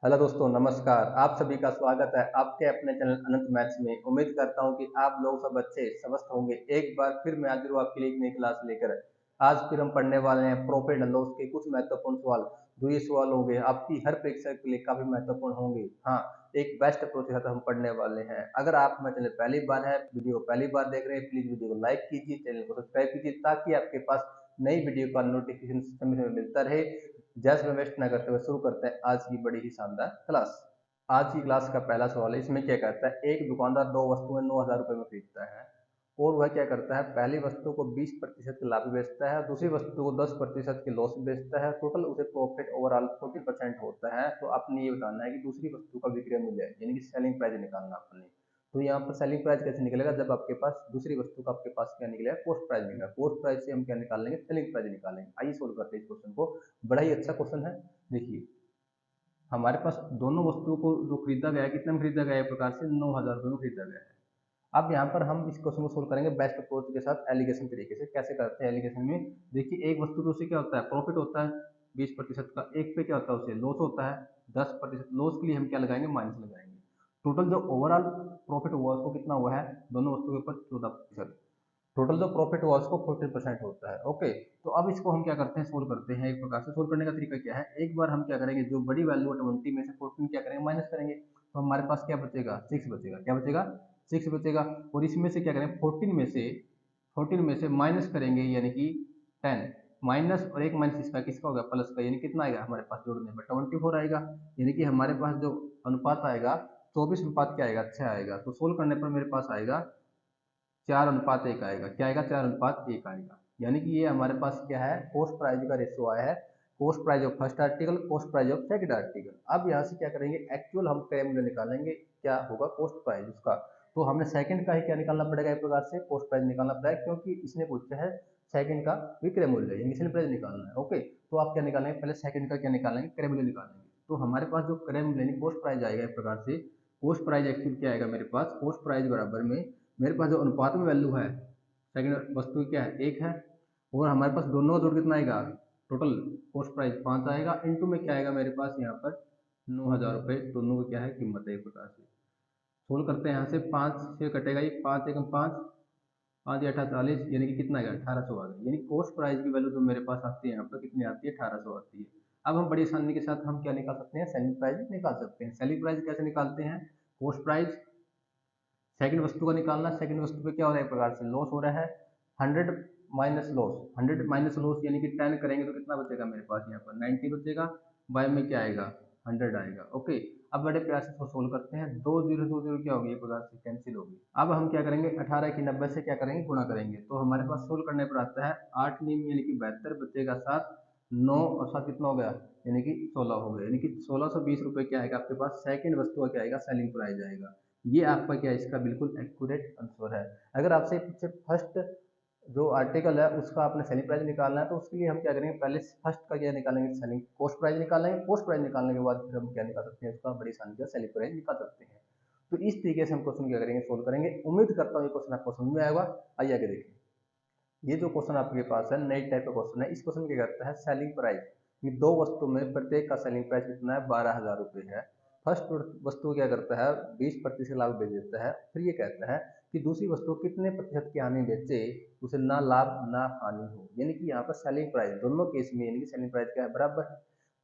Hello दोस्तों, नमस्कार। आप सभी का स्वागत है आपके अपने चैनल अनंत मैथ्स में। उम्मीद करता हूँ कि आप लोग सब अच्छे स्वस्थ होंगे। एक बार फिर मैं हाजिर हूँ आपके लिए एक नई क्लास लेकर। आज फिर हम पढ़ने वाले हैं प्रॉफिट एंड लॉस के कुछ महत्वपूर्ण सवाल। जो ये सवाल होंगे आपकी हर परीक्षा के लिए काफी महत्वपूर्ण होंगे। हाँ, एक बेस्ट अप्रोच के साथ हम पढ़ने वाले हैं। अगर आप हमारे चैनल पहली बार है, वीडियो को पहली बार देख रहे हैं, प्लीज वीडियो को लाइक कीजिए, चैनल को सब्सक्राइब कीजिए ताकि आपके पास नई वीडियो का नोटिफिकेशन समय समय मिलता रहे। जैसे में वेस्ट न करते हुए शुरू करते हैं आज की बड़ी ही शानदार क्लास। आज की क्लास का पहला सवाल है, इसमें क्या कहता है, एक दुकानदार दो वस्तुएं 9,000 रुपए में खरीदता है और वह क्या करता है, पहली वस्तु को 20% के लाभ में बेचता है, दूसरी वस्तु को 10% के लॉस में बेचता है। टोटल उसे प्रॉफिट ओवरऑल 40% होता है। तो आपने ये बताना है कि दूसरी वस्तु का विक्रय मूल्य यानी कि सेलिंग प्राइस निकालना आपने। तो यहाँ पर सेलिंग प्राइस कैसे निकलेगा, जब आपके पास दूसरी वस्तु का आपके पास क्या निकलेगा, कॉस्ट प्राइस निकलेगा। कॉस्ट प्राइस से हम क्या निकाल लेंगे, सेलिंग प्राइस निकाल लेंगे। आइए सोल्व करते हैं इस क्वेश्चन को। बड़ा ही अच्छा क्वेश्चन है। देखिए, हमारे पास दोनों वस्तुओं को जो खरीदा गया है, कितने में खरीदा गया है, एक प्रकार से 9,000 रुपए में खरीदा गया है। अब यहाँ पर हम इस क्वेश्चन को सोल्व करेंगे बेस्ट अप्रोच के साथ, एलिगेशन तरीके से। कैसे करते हैं एलिगेशन में, देखिए एक वस्तु पे उसे क्या होता है, प्रॉफिट होता है 20% का, एक पे क्या होता है, उसे लॉस होता है 10%। लॉस के लिए हम क्या लगाएंगे, माइनस लगाएंगे। टोटल जो ओवरऑल प्रॉफिट हुआ उसको कितना हुआ है, दोनों वस्तु के ऊपर 14%। टोटल जो प्रॉफिट हुआ उसको 14% होता है। ओके, तो अब इसको हम क्या करते हैं, सोल्व करते हैं। एक प्रकार से सोल्व करने का तरीका क्या है, एक बार हम क्या करेंगे, जो बड़ी वैल्यू है 20 में से 14 क्या करेंगे, माइनस करेंगे। तो हमारे पास क्या बचेगा, 6 बचेगा। क्या बचेगा, 6 बचेगा। और इसमें से क्या करेंगे, 14 में से माइनस करेंगे यानी कि 10। माइनस और एक माइनस इसका किसका होगा, प्लस का, यानी कितना आएगा हमारे पास जोड़ने में 24 आएगा। यानी कि हमारे पास जो अनुपात आएगा 24 अनुपात क्या आएगा, 6 आएगा। तो सोल्व करने पर मेरे पास आएगा 4:1 आएगा। क्या आएगा, 4:1 आएगा। यानी कि ये हमारे पास क्या है, कॉस्ट प्राइस का रेशियो आया है। Cost price of first article, cost price of second article. अब यहाँ से क्या करेंगे, एक्चुअल हम क्रय मूल्य निकालेंगे। क्या होगा, कॉस्ट प्राइस उसका। तो हमने सेकंड का ही क्या निकालना पड़ेगा, एक प्रकार से कॉस्ट प्राइस निकालना पड़ेगा, क्योंकि इसने पूछा है सेकंड का विक्रय मूल्य यानी सेल प्राइस निकालना है। ओके, तो आप क्या निकालेंगे, पहले सेकंड का क्या निकालेंगे, क्रय मूल्य निकालेंगे। तो हमारे पास जो क्रय मूल्य यानी कॉस्ट प्राइस आएगा, एक प्रकार से कॉस्ट प्राइस एक्चुअल क्या आएगा मेरे पास, कॉस्ट प्राइस बराबर में मेरे पास जो अनुपात में वैल्यू है सेकंड वस्तु क्या है, 1 है। और हमारे पास दोनों का जोड़ कितना आएगा, टोटल कॉस्ट प्राइस 5 आएगा। इनटू में क्या आएगा मेरे पास यहाँ पर 9,000 रुपये, दोनों की क्या है किम्मत है, एक प्रकार से सोल्व करते हैं। यहाँ से 5 से कटेगा, ये 5 एकम 5, 5 या 40, यानी कि कितना आएगा, 1800 आ गया। यानी कॉस्ट प्राइस की वैल्यू जो मेरे पास आती है यहाँ पर कितनी आती है, 1800 आती है। अब हम बड़ी आसानी के साथ हम क्या निकाल सकते हैं, सेलिंग प्राइस निकाल सकते हैं। सेलिंग प्राइस कैसे निकालते हैं, कॉस्ट प्राइस सेकंड वस्तु का निकालना। सेकंड वस्तु पे क्या हो रहा है, एक प्रकार से लॉस हो रहा है। 100 माइनस लॉस, 100 माइनस लॉस यानी कि 10 करेंगे तो कितना बचेगा मेरे पास यहाँ पर 90 बचेगा। बाय में क्या आएगा, 100 आएगा। ओके, अब बड़े प्यार से सोल्व करते हैं। 2 0 2 0 क्या होगी, एक प्रकार से कैंसिल होगी। अब हम क्या करेंगे, 18 की 90 से क्या करेंगे, गुणा करेंगे। तो हमारे पास सोल्व करने पर आता है 8 नीम यानी कि 72 बचेगा 7, 9 और 7 कितना हो गया, यानी कि 16 हो गया। यानी कि 1620 रुपये क्या आएगा आपके पास, सेकंड वस्तु का क्या आएगा, सेलिंग प्राइस आएगा। ये आपका क्या है, इसका बिल्कुल एक्यूरेट आंसर है। अगर आपसे पूछे फर्स्ट जो आर्टिकल है उसका आपने सेलिंग प्राइस निकालना है, तो उसके लिए हम क्या करेंगे, पहले फर्स्ट का क्या निकालेंगे, सेलिंग कॉस्ट प्राइस निकालेंगे। कॉस्ट प्राइस निकालने के बाद फिर हम क्या निकाल सकते हैं, उसका बड़ी आसानी से सेलिंग प्राइस निकाल सकते हैं। तो इस तरीके से हम क्वेश्चन क्या करेंगे, सोल्व करेंगे। उम्मीद करता हूँ ये क्वेश्चन आपको समझ में आएगा। आइए आगे देखिए। ये जो क्वेश्चन आपके पास है नई टाइप का क्वेश्चन है। इस क्वेश्चन में क्या करता है, सेलिंग प्राइस, ये दो वस्तु में प्रत्येक का सेलिंग प्राइस कितना है, 12,000 रुपये है। फर्स्ट वस्तु क्या करता है, 20% लाभ बेच देता है। फिर ये कहता है कि दूसरी वस्तु कितने प्रतिशत की हानि बेचे, उसे ना लाभ ना हानि हो। यानी कि यहाँ पर सेलिंग प्राइस दोनों केस में यानी कि सेलिंग प्राइस क्या है, बराबर है।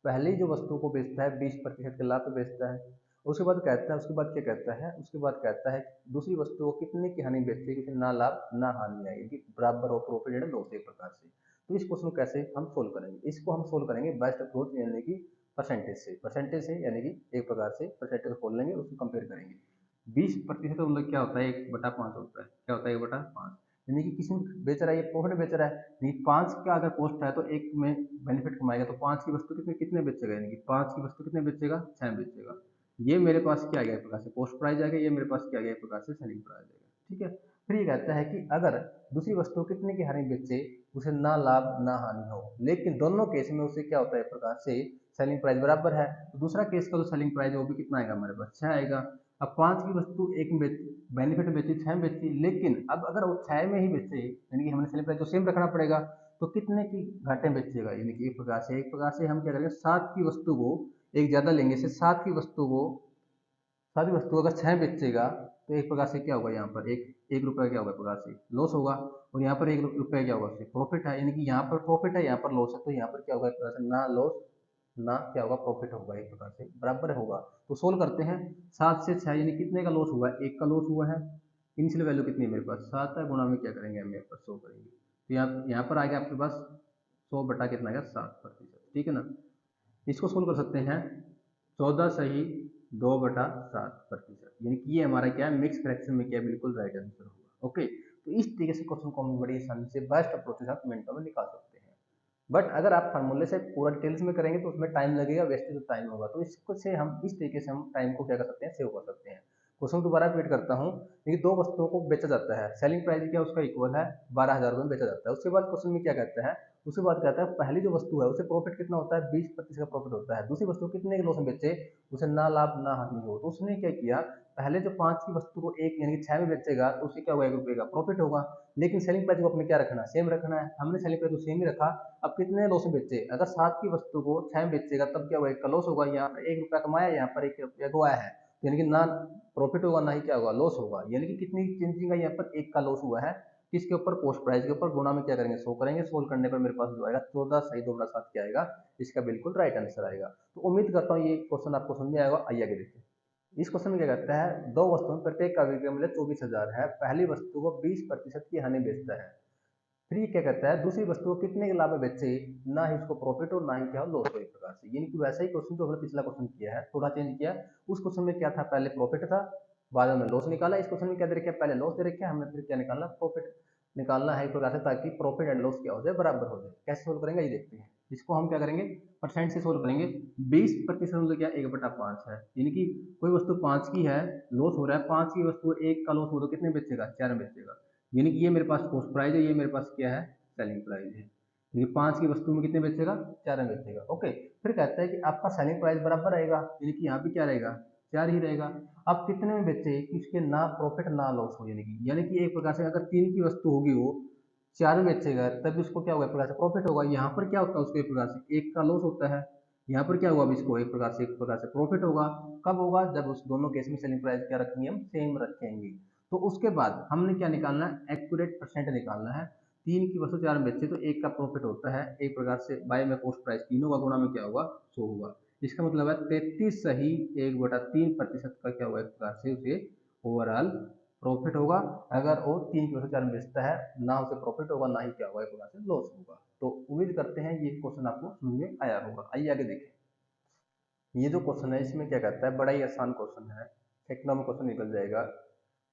पहली जो वस्तु को बेचता है 20% के लाभ पे बेचता है। उसके बाद कहता है, उसके बाद क्या कहता है, उसके बाद कहता है दूसरी वस्तु को कितने की हानि बेचती है कि उसे ना लाभ ना हानि आए, कि बराबर हो प्रॉफिट एंड लॉस एक प्रकार से। तो इस क्वेश्चन को कैसे हम सोल्व करेंगे, इसको हम सोल्व करेंगे बेस्ट अप्रोच यानी कि परसेंटेज से यानी कि एक प्रकार से परसेंटेज खोल लेंगे, उसको कंपेयर करेंगे। 20% मतलब क्या होता है, 1/5 होता है। क्या होता है, 1/5। यानी कि किसी में बेच रहा है, ये प्रॉफिट बेच रहा है, यानी 5 का अगर कॉस्ट है तो एक में बेनिफिट कमाएगा, तो 5 की वस्तु कितने कितने बेचेगा, यानी कि 5 की वस्तु कितने बेचेगा, 6 बेचेगा। ये मेरे पास क्या आ गया, एक प्रकार से कॉस्ट प्राइस आ गया। ये मेरे पास क्या आ गया, एक प्रकार से सेलिंग प्राइस आ गया। ठीक है। फिर ये कहता है कि अगर दूसरी वस्तु कितने की हानि बेचे, उसे ना लाभ ना हानि हो, लेकिन दोनों केस में उसे क्या होता है, एक प्रकार से सेलिंग प्राइस बराबर है। तो दूसरा केस का जो सेलिंग प्राइस है वो भी कितना आएगा हमारे पास, 6 आएगा। अब 5 की वस्तु एक में बेनिफिट बेची, 6 में बेची, लेकिन अब अगर वो 6 में ही बेचे यानी कि हमें सेलिंग प्राइस तो सेम रखना पड़ेगा। तो कितने की घाटे में बेचेगा, यानी कि एक प्रकार से हम क्या करेंगे, 7 की वस्तु को एक ज़्यादा लेंगे, इससे सात की वस्तु अगर 6 बेचेगा तो एक प्रकार से क्या होगा, यहाँ पर एक रुपये क्या होगा, एक प्रकार से लॉस होगा। और यहाँ पर एक रुपये क्या होगा, प्रॉफिट है, यानी कि यहाँ पर प्रॉफिट है, यहाँ पर लॉस है, तो यहाँ पर क्या होगा, एक प्रकार से ना लॉस ना क्या होगा, प्रॉफिट होगा, एक प्रकार से बराबर होगा। तो सोल्व करते हैं। 7 से 6 यानी कितने का लॉस हुआ है, एक का लॉस हुआ है। इनिशियल वैल्यू कितनी है मेरे पास, 7 है, गुणा में क्या करेंगे हम, यहाँ पर 100 करेंगे, तो यहाँ पर आ गया आपके पास 100 बटा कितना आएगा, 7%। ठीक है ना। इसको सोल्व कर सकते हैं। 14 सही 2/7%, यानी कि ये हमारा क्या है, मिक्स फ्रैक्शन में क्या, बिल्कुल राइट आंसर होगा। ओके, तो इस तरीके से क्वेश्चन को हम बड़ी आसानी से बेस्ट अप्रोच के साथ मिनटों में निकाल सकते हैं। बट अगर आप फार्मूले से पूरा डिटेल्स में करेंगे तो उसमें टाइम लगेगा, वेस्टेज टाइम होगा। तो इसको से हम इस तरीके से हम टाइम को क्या कर सकते हैं, सेव कर सकते हैं। क्वेश्चन दोबारा रिपीट करता हूँ। ये दो वस्तुओं को बेचा जाता है, सेलिंग प्राइस क्या उसका इक्वल है 12,000 रुपये में बेचा जाता है। उसके बाद क्वेश्चन में क्या कहता है, उसके बाद कहता है पहली जो वस्तु है उसे प्रॉफिट कितना होता है, 20% का प्रॉफिट होता है। दूसरी वस्तु कितने के लॉस में बेचे, उसे ना लाभ ना हानि हो। तो उसने क्या किया, पहले जो 5 की वस्तु को एक यानी कि 6 में बेचेगा तो उसे क्या होगा, 1 रुपये का प्रॉफिट होगा। लेकिन सेलिंग प्राइस को अपने क्या रखना है, सेम रखना है। हमने सेलिंग प्राइस को सेम ही रखा। अब कितने लॉस में बेचे, अगर 7 की वस्तु को 6 में बेचेगा तब क्या होगा, 1 का लॉस होगा। यहाँ पर 1 रुपया कमाया, यहाँ पर 1 रुपया गवाया है, यानी कि ना प्रॉफिट होगा ना ही क्या होगा, लॉस होगा। यानी कि कितनी चेंजिंग है, यहाँ पर 1 का लॉस हुआ है। किसके ऊपर, कॉस्ट प्राइस के ऊपर, गुणा में क्या करेंगे, 100 करेंगे। सोल्व करने पर मेरे पास जो आएगा 14 सही 2/7 क्या आएगा, इसका बिल्कुल राइट आंसर आएगा। तो उम्मीद करता हूँ ये क्वेश्चन आपको समझ में आएगा। आइए आगे देखिए। इस क्वेश्चन में क्या कहता है, दो वस्तुओं में प्रत्येक का विक्रय मूल्य 24,000 है। पहली वस्तु को 20% की हानि बेचता है। फिर ये क्या कहता है, दूसरी वस्तु को कितने के लाभ में बेचे, ना ही उसको प्रॉफिट हो ना ही क्या हो, लॉस हो। एक प्रकार से यानी कि वैसा ही क्वेश्चन जो हमने पिछला क्वेश्चन किया है, थोड़ा चेंज किया। उस क्वेश्चन में क्या था, पहले प्रॉफिट था, बाद में लॉस निकाला। इस क्वेश्चन में क्या दे रखे, पहले लॉस दे रखे, हमने फिर क्या निकालना, प्रॉफिट निकालना है एक प्रकार से, ताकि प्रॉफिट एंड लॉस क्या हो जाए, बराबर हो जाए। कैसे सोल्व करेंगे ये देखते हैं। इसको हम क्या करेंगे, परसेंट से सोल्व करेंगे। 20% मतलब क्या, 1/5 है, यानी कि कोई वस्तु 5 की है, लॉस हो रहा है, 5 की वस्तु 1 का लॉस हो तो कितने बेचेगा, 4 में बेचेगा। यानी कि ये मेरे पास कॉस्ट प्राइस है, ये मेरे पास क्या है, सेलिंग प्राइस है। ये 5 की वस्तु में कितने बेचेगा, 4 में बेचेगा। ओके, फिर कहता है कि आपका सेलिंग प्राइस बराबर रहेगा, यानी कि यहाँ भी क्या रहेगा, 4 ही रहेगा। अब कितने में बेचे कि उसके ना प्रॉफिट ना लॉस हो, यानी कि एक प्रकार से अगर 3 की वस्तु होगी वो 4 में बेचेगा तब उसको क्या होगा, एक प्रकार से प्रॉफिट होगा। यहाँ पर क्या होता है, उसको एक प्रकार से 1 का लॉस होता है। यहाँ पर क्या हुआ, अब इसको एक प्रकार से प्रॉफिट होगा। कब होगा, जब उस दोनों केस में सेलिंग प्राइस क्या रखेंगे, हम सेम रखेंगे। तो उसके बाद हमने क्या निकालना है, एक्यूरेट परसेंट निकालना है। 3 की वस्तु 4 में बेचे तो 1 का प्रॉफिट होता है, एक प्रकार से बाय में कॉस्ट प्राइस 3 होगा, गुणा में क्या होगा, 100 होगा। इसका मतलब है 33 सही 1/3% का क्या होगा, एक प्रकार से उसे ओवरऑल प्रॉफिट होगा। अगर वो 3 की वस्तु 4 में बेचता है, ना उसे प्रॉफिट होगा ना ही क्या होगा, एक प्रकार से लॉस होगा। तो उम्मीद करते हैं ये क्वेश्चन आपको समझ में आया होगा। आइए आगे देखें। ये जो क्वेश्चन है इसमें क्या कहता है, बड़ा ही आसान क्वेश्चन है, सेकंड में क्वेश्चन निकल जाएगा।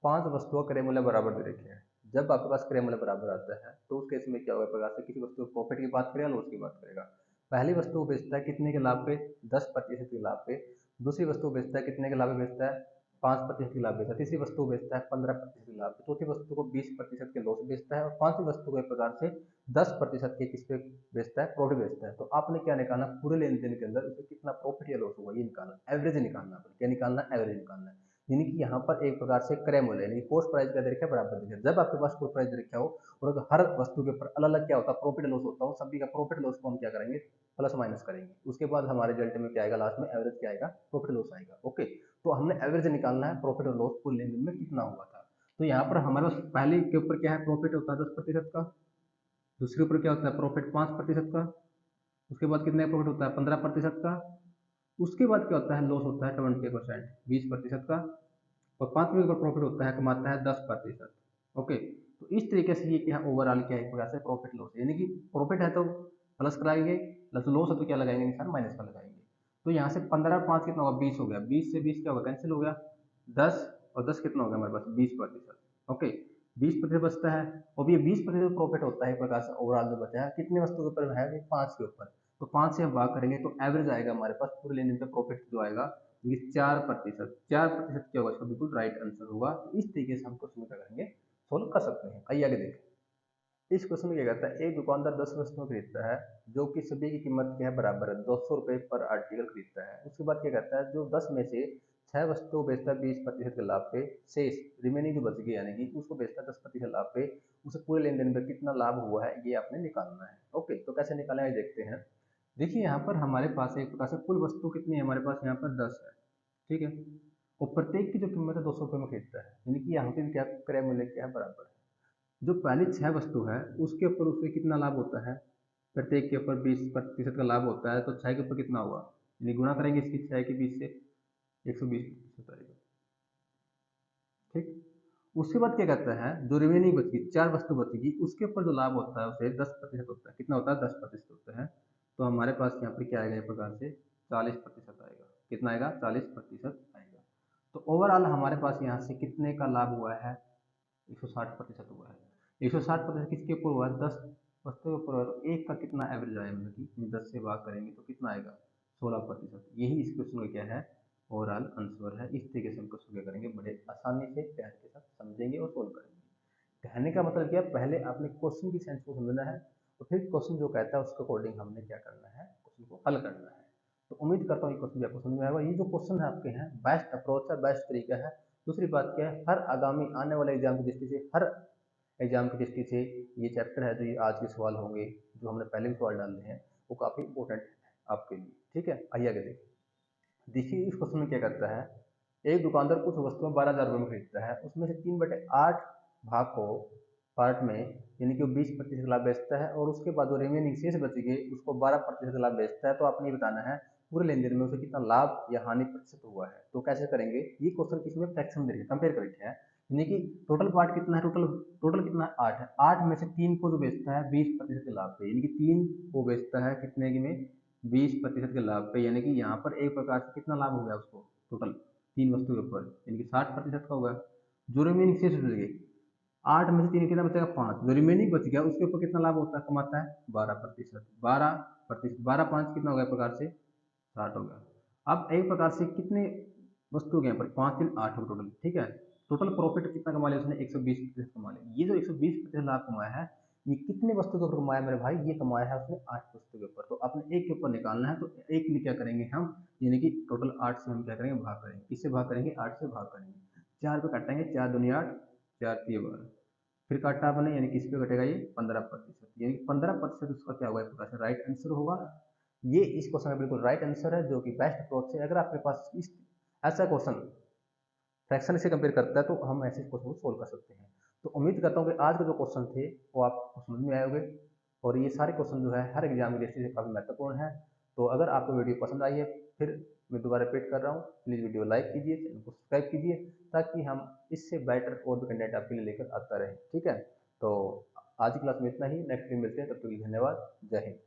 5 वस्तुओं का क्रय मूल्य बराबर दे रखे हैं। जब आपके पास क्रय मूल्य बराबर आता है तो उस केस में क्या होगा, प्रकार से किसी वस्तु प्रॉफिट की बात करेगा, लॉस की बात करेगा। पहली वस्तु को बेचता है कितने के लाभ पे, 10% के लाभ पे। दूसरी वस्तु को बेचता है कितने के लाभ पे बेचता है, 5% के लाभ बेचता है। तीसरी वस्तु को बेचता है 15% के लाभ पे। चौथी वस्तु को 20% के लॉस बेचता है। और पांचवी वस्तु को एक प्रकार से 10% के किस पे बेचता है, प्रॉफिट बेचता है। तो आपने क्या निकालना, पूरे लेन देन के अंदर उसे कितना प्रॉफिट या लॉस हुआ ये निकालना, एवरेज निकालना। क्या निकालना, एवरेज निकालना है। यानी कि यहाँ पर एक प्रकार से क्रय मूल्य यानी कॉस्ट प्राइस का देखा बराबर देखा। जब आपके पास कॉस्ट प्राइस देखा हो और अगर हर वस्तु के ऊपर अलग अलग क्या होता है, प्रॉफिट लॉस होता हो, सभी का प्रॉफिट लॉस को हम क्या करेंगे, प्लस माइनस करेंगे। उसके बाद हमारे रिजल्ट में क्या आएगा, लास्ट में एवरेज क्या आएगा, प्रॉफिट लॉस आएगा। ओके, तो हमने एवरेज निकालना है, प्रॉफिट और लॉस पूरे लेन देन में कितना हुआ था। तो यहाँ पर हमारे पास पहले के ऊपर क्या है, प्रॉफिट होता है 10% का। दूसरे ऊपर क्या होता है, प्रॉफिट 5% का। उसके बाद कितने प्रॉफिट होता है, 15% का। उसके बाद क्या होता है, लॉस होता है 20%, 20% का। और पांचवें ऊपर प्रॉफिट होता है, कमाता है 10%। ओके, तो इस तरीके से ये क्या ओवरऑल क्या है, एक प्रकार से प्रॉफिट लॉस, यानी कि प्रॉफिट है तो प्लस कराएंगे, प्लस लॉस है तो क्या लगाएंगे, निशान माइनस का लगाएंगे। तो यहाँ से 15 और 5 कितना होगा, 20 हो गया। 20 से 20 क्या होगा, कैंसिल हो गया। 10 और 10 कितना हो गया हमारे पास, 20%। ओके, 20% बचता है। और ये 20% प्रॉफिट होता है एक प्रकार से ओवरऑल जो बचा है, कितने वस्तु के ऊपर है, 5 के ऊपर। तो 5 से हम भाग करेंगे तो एवरेज आएगा हमारे पास पूरे लेन देन पे प्रॉफिट जो आएगा, ये 4%। 4% क्या होगा, इसका बिल्कुल राइट आंसर होगा। तो इस तरीके से हम क्वेश्चन क्या करेंगे, सोल्व कर सकते हैं। आइए आगे देखें। इस क्वेश्चन में क्या कहता है, एक दुकानदार 10 वस्तुएं खरीदता है जो कि सभी की कीमत क्या है, बराबर है, 200 रुपये पर आर्टिकल खरीदता है। उसके बाद क्या कहता है, जो 10 में से 6 वस्तुओं बेचता है 20% के लाभ पे, शेष रिमेनिंग जो बच गई यानी कि उसको बेचता है 10% लाभ पे, उसे पूरे लेन देन में कितना लाभ हुआ है ये आपने निकालना है। ओके, तो कैसे निकालेंगे देखते हैं। देखिए यहाँ पर हमारे पास एक प्रकार से कुल वस्तु कितनी है, हमारे पास यहाँ पर 10 है, ठीक है। और प्रत्येक की जो कीमत है 200 रुपये में खरीदता है, यानी कि यहाँ पे भी क्या क्रय मूल्य क्या है, बराबर है। जो पहली 6 वस्तु है उसके ऊपर उसे कितना लाभ होता है, प्रत्येक के ऊपर 20% का लाभ होता है, तो 6 के ऊपर कितना हुआ, यानी गुणा करेंगे इसकी 6 के 20 से, 120% आएगा, ठीक। उसके बाद क्या कहता है, जो रिमेनिंग बचेगी 4 वस्तु बचेगी उसके ऊपर जो लाभ होता है उसे 10% होता है, कितना होता है, 10% होता है। तो हमारे पास यहाँ पर क्या आएगा, एक प्रकार से 40% आएगा, कितना आएगा, 40% आएगा। तो ओवरऑल हमारे पास यहाँ से कितने का लाभ हुआ है, 160% हुआ है। 160% किसके ऊपर हुआ है, 10 वस्तु के ऊपर हुआ है, तो एक का कितना एवरेज आएगा, मतलब कि 10 से भाग करेंगे तो कितना आएगा, 16%। यही इस क्वेश्चन का क्या है, ओवरऑल आंसर है। इस तरीके से हम क्वेश्चन क्या करेंगे, बड़े आसानी से प्यार के साथ समझेंगे और सोल्व करेंगे। कहने का मतलब क्या, पहले आपने क्वेश्चन की सेंस को समझना है, तो फिर क्वेश्चन जो कहता है उसके अकॉर्डिंग हमने क्या करना है, क्वेश्चन को हल करना है। तो उम्मीद करता हूँ ये क्वेश्चन भी आपको समझ में आएगा। ये जो क्वेश्चन है आपके हैं, बेस्ट अप्रोच है, बेस्ट तरीका है। दूसरी बात क्या है, हर आगामी आने वाले एग्जाम की दृष्टि से, हर एग्जाम की दृष्टि से ये चैप्टर है, जो ये आज के सवाल होंगे, जो हमने पहले भी सवाल डाले हैं, वो काफ़ी इंपॉर्टेंट है आपके लिए, ठीक है। आइए आगे देखिए। देखिए इस क्वेश्चन में क्या करता है, एक दुकानदार कुछ वस्तुएं 12,000 रुपये में खरीदता है, उसमें से 3/8 भाग को पार्ट में, यानी कि वो 20% लाभ बेचता है, और उसके बाद जो रिमेनिंग शेष बच गई उसको 12% लाभ बेचता है। तो आपने ये बताना है पूरे लेन देन में उसे कितना लाभ या हानि प्रतिशत हुआ है। तो कैसे करेंगे, ये क्वेश्चन किसमें फ्रैक्शन देंगे, कंपेयर करके है, यानी कि टोटल पार्ट कितना है, टोटल टोटल कितना है, 8 है, 8 में से 3 को जो बेचता है 20% के लाभ पे, यानी कि 3 को बेचता है कितने की में, 20% के लाभ पे, यानी कि यहाँ पर एक प्रकार से कितना लाभ हो गया उसको, टोटल 3 वस्तु के ऊपर, यानी कि 60% का होगा। जो रिमेनिंग शेष बच गई, 8 में से 3 कितना बचेगा, 5, जो रिमेनिंग बच गया उसके ऊपर कितना लाभ होता है, कमाता है 12%, 12%, 12 5 कितना हो गया, प्रकार से 60 हो गया। अब एक प्रकार से कितने वस्तु के यहाँ पर, 5 3 8 हो टोटल, ठीक है। टोटल प्रॉफिट कितना कमा लिया उसने, 120% कमा लिया। ये जो 120% लाभ कमाया है, ये कितने वस्तु के ऊपर कमाया मेरे भाई, ये कमाया है उसने 8 वस्तु के ऊपर। तो अपने एक के ऊपर निकालना है, तो एक में क्या करेंगे हम, यानी कि टोटल 8 से हम क्या करेंगे, भाग करेंगे, किससे भाग करेंगे, 8 से भाग करेंगे, 4 पे काटेंगे, 4 दूनी 8, 4 3 12, फिर काटा आपने, यानी किस पे कटेगा ये, 15%, यानी कि 15% उसका क्या होगा, एक प्रकार से राइट आंसर होगा। ये इस क्वेश्चन का बिल्कुल राइट आंसर है, जो कि बेस्ट अप्रोच है। अगर आपके पास इस ऐसा क्वेश्चन फ्रैक्शन से कंपेयर करता है, तो हम ऐसे क्वेश्चन को सोल्व कर सकते हैं। तो उम्मीद करता हूँ कि आज के जो क्वेश्चन थे वो आपको समझ में आए होंगे, और ये सारे क्वेश्चन जो है हर एग्जाम की दृष्टि से काफ़ी महत्वपूर्ण है। तो अगर आपको वीडियो पसंद आई है, फिर मैं दोबारा रिपीट कर रहा हूँ, प्लीज़ वीडियो लाइक कीजिए, चैनल को सब्सक्राइब कीजिए, ताकि हम इससे बेटर और भी कंटेंट आपके लिए लेकर आता रहे, ठीक है। तो आज की क्लास में इतना ही, नेक्स्ट वीडियो मिलते हैं, तब तक के लिए धन्यवाद, जय हिंद।